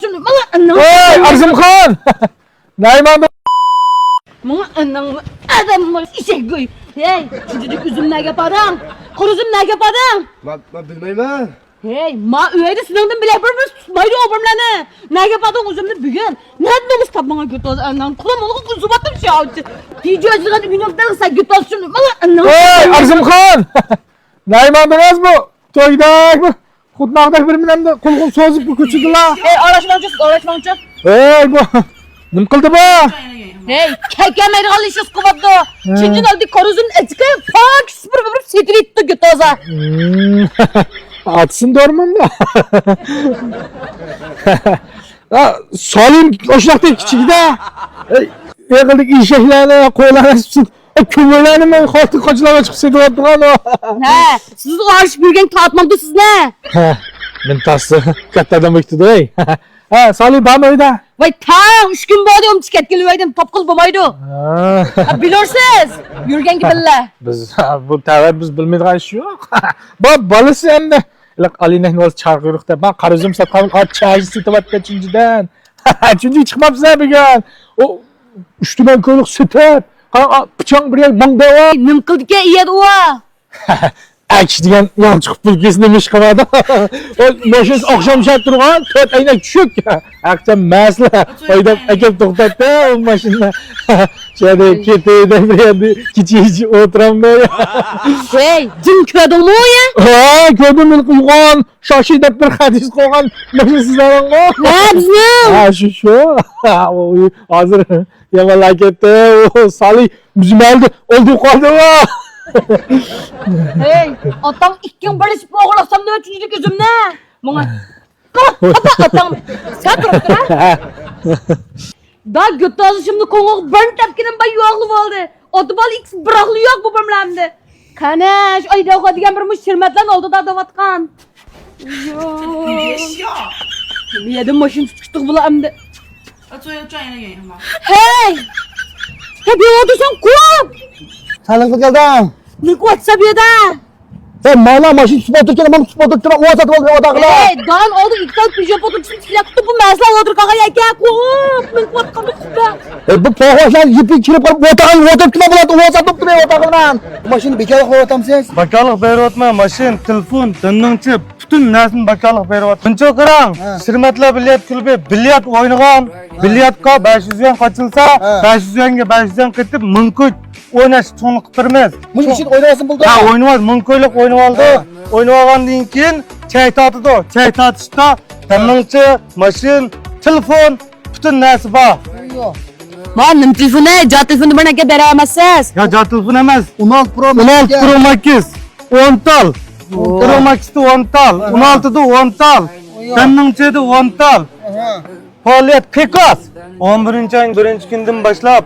şimdi bana Hey Arzumxon! Nayman bana anam adam var işe koy. Hey çocuk üzüm ne yapadın? Kuruzum ne yapadın? Ben bilmeyim. Hey ma üyede sınavdan bile yaparmış. Maydı obamlanı. Ne yapadın üzümünü bugün? Ne etmemiz tabana götürdü anam. Kulağım onu kuzubattım şu an. Diyor acıdan günahdan sen götürdü şimdi bana anam. Hey Arzumxon! Nayman biraz bu. Toydak bu. Xudnaqdak bir bilan da qo'l so'zib bu ko'chadilar. Hey araşmançı. Hey bu. Nim qildi bu? Hey kekemeyi alışız kuvatlı. Çünkü aldı koruzun eski pak sıfır sitrittu götürdü. Atsın dormanda. Solim oşlaqda kichikda. Yig'ildik eshaklarni, qo'ylarni tutsin. Ko'mlarni men xotin qochlarga chiqib setyaptigan o. He, siz uğraşıp yürgen tatmadı siz ne? Men tası katta adam bekliyordu ey. Ha, Solim bormaydi. Vay ta 3 gün bo'ldi tiket kelmaydim topqil bo'lmaydi. Ha bilursiz. Yürgen gibiler. Biz bu tavır biz bilmaydigan ish yo'q. Bu bolasi endi Alinahni o'zi charqyuruqda ben qarizim satgan qachon setyapti chunjidan. Chunji chiqmabsan bugun. O ustidan ko'liq setyap. Pichoq bir mangda. Nim qildiki iyadi u. Aks degan yo'q chiqib pulkasini mish qiladi. O mashinasi oqshomcha turgan, 4 aynak tushuk. Aqcham masla haydab akab to'xtatdi o mashina. Şöyle ketida bir yerda kecha o'tiramda. Hey, jin ko'rdingmi ya? Ha, ko'rdim men uyg'on, shoshi deb bir hadis qo'ygan mashinasizlarmi? Ha, bizni. Ha, shu. Hozir yamalak ketdi. O Salih bizmaldi, oldi qoldi. Hey, otam ikkin barışıp oğlasam ne çocuk üzümne? Bana. Otam. Sen dur ha. Da götürdü şimdi konu ben tepkinin bay yoğlu oldu. Otobal X bıraklı yok bu bölümde. Kaneş ayda o diyen bir müşirmetlen oldu da davatkan. Yedim maşın tuttuk bula hem de. Hey! Hey bir oldu sen kuap! Salın geldim. Ne kuat sabiyada? Sen mala maşin spotu kere mam spotu kere o satı oldu o dağla. Hey, dan oldu ilk tane pijama fotoğrafı çekti bu mesela otur kaka ya kuap! Ne kuat kadı kuap! Bu poğaçlar yipi kirip o dağın kere buladı o satı duruyor o dağlan. Maşin bir kere koyatam siz. Bakalik beryapman, mashin, telefon, dinninchi butun narsani bakalik beryapman. Buncha qarang, Shirmatlar bilyard klubi bilyard o'ynagan, bilyardga 500 yuan qochilsa, 500 yuanga 500 yuan ketib, 1000 ko'ch o'ynash uchun qilib turmiz. Bunun için oynayasın buldu. Ha, o'ynayapmiz, 1000 ko'ylik o'ynab oldi. O'ynab olgandan keyin chay totdi. Chay totishda dinninchi, mashin, telefon, butun narsa bor. Benim telefonu, cep telefonu bana ke veremezsiniz. Ya cep telefon emas. 16 Pro 16 Pro Max 10 tal. Pro Max'da 10 tal, 16'da 10 tal. Dinninchida 10 tal. Faoliyat qiyqas. 11 ayın 1 kundan boshlab,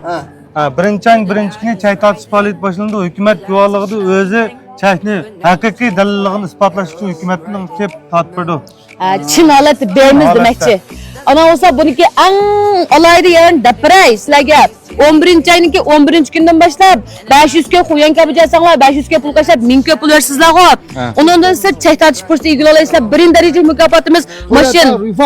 1 ayın 1 kuni chay totish faoliyati boshlandi. Hukumat guvohligida o'zi chayni haqiqiy dalilligini isbotlash uchun hukumatning kep tadbirdi. Çin alet beyimiz demekçi. Ana olsa bununki en olaydı yarın deprey sizlerge. 11. ayınki 11. günden başlayıp 500 köy koyan kapacaksanlar 500 köy pul kaçlar 1000 köy pul versizler o. Ondan sonra çay tartış pırsı ilgili olaysa birinci derece mükafatımız maşın.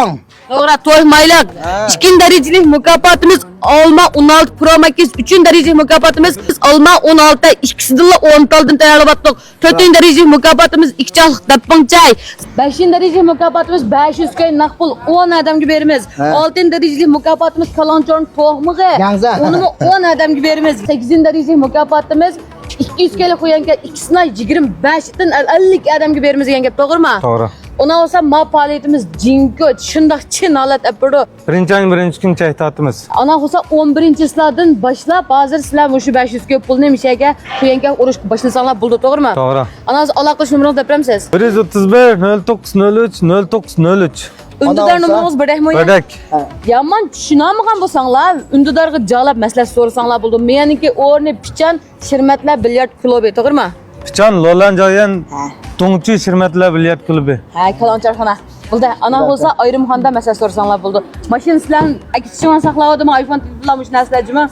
Doğru toy maylak. İkinci derecelik mükafatımız alma 16 Pro Max. Üçüncü derecelik mükafatımız alma 16. İkisi de 10 taldan tayarlabattık. Dördüncü derecelik mükafatımız 2 çalık dapın çay. Beşinci derecelik mükafatımız 500 köy nakpul 10 adam gibi verimiz. Altıncı derecelik mükafatımız kalançorun tohmuğu. Onu 10 adam gibi verimiz. 8. derecelik mükafatımız 200 köyle koyan ikisine 25'ten 50 adam gibi verimiz yenge doğru mu? Doğru. Ona olsa ma faaliyetimiz cinko, şundak Çin alet yapıyordu. 1 ayın 1 kun chay totimiz. Ana olsa 11. sıradan başlap hazır sizler şu 500 köy pul neymiş ya kuyenke uruş başlasanlar buldu doğru mu? Doğru. Ana alakış numaranı depremsiz. 131 0903 0903. Ündüdar numaramız berdek mi ya? Berdek. Yaman düşünamıgan bolsanglar, Ündüdarga jalap mesele sorsanlar buldu. Meyaniki orni piçan Şirmatlar bilyard klubi doğru mu? Piçan Lolan joyen Toңçu Şirmatlar bilyard klubi. Ha, kalançarxana. Buldu. Ana olsa ayrımxanda mesele sorsanlar buldu. Maşin sizler akitçiman saxlavadı mı? iPhone tıklamış nəsləci mi?